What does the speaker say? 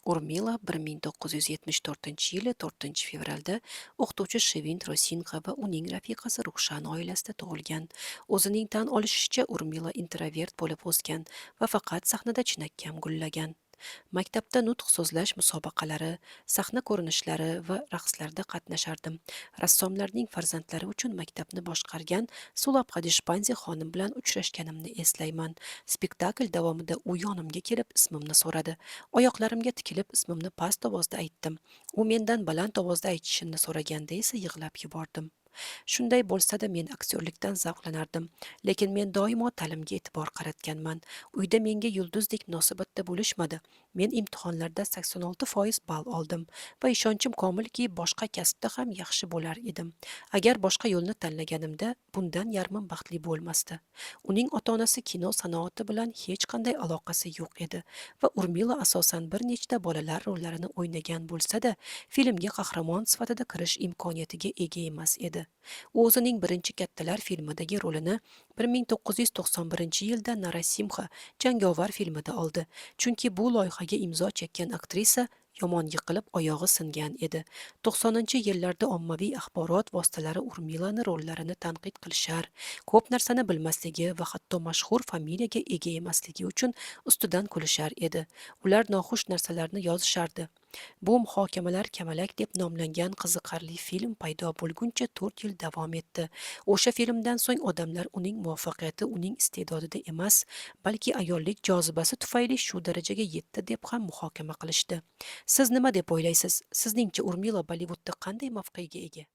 Urmila 1974-yili 4-fevralda o'qituvchi Shivin Rosinqa va uning rafiqasi Ruxshan oilasida tug'ilgan. O'zining tan olishicha, Urmila introvert bo'lib o'sgan va faqat sahnada chinakam gullagan. Maktabda nutq so'zlash musobaqalari, sahna ko'rinishlari va raqslarda qatnashardim. Rassomlarning farzandlari uchun maktabni boshqargan Sulab Qadishpanzi xonim bilan uchrashganimni eslayman. Spektakl davomida u yonimga kelib ismimni so'radi. Oyoqlarimga tikilib ismimni past ovozda aytdim. U mendan baland ovozda aytishimni so'raganda esa yig'lab yubordim. Shunday bo'lsa-da men aktyorlikdan zavqlanardim, lekin men doimo ta'limga e'tibor qaratganman. Uyda menga yulduzdek munosabatda bo'lishmadi. Men imtihonlarda 86% ball oldim va ishonchim komilki, boshqa kasbda ham yaxshi bo'lar edim. Agar boshqa yo'lni tanlaganimda, bundan yarmim baxtli bo'lmasdi. Uning ota-onasi kino sanoati bilan hech qanday aloqasi yo'q edi va Urmila asosan bir nechta bolalar rollarini o'ynagan bo'lsa-da, filmga qahramon sifatida kirish imkoniyatiga ega emas edi. U o'zining birinchi kattalar filmidagi rolini 1991-yilda Narasimha jangovar filmida oldi, chunki bu loyihaga imzo chekkan aktrisa yomon yiqilib oyog'i singan edi. 90-yillarda ommaviy axborot vositalari Urmilani rollarini tanqid qilishar, ko'p narsani bilmasligi va hatto mashhur familiyaga ega emasligi uchun ustidan kulishar edi. Ular noxush narsalarni yozishardi. Bu muhokamalar kamalak deb nomlangan qiziqarli film paydo bo'lguncha 4 yil davom etdi. O'sha filmdan so'ng odamlar uning muvaffaqiyati uning iste'dodida emas, balki ayollik jozibasi tufayli shu darajaga yetdi deb ham muhokama qilishdi. Siz nima deb o'ylaysiz? Sizningcha Urmila Bollivudda qanday mavqega ega?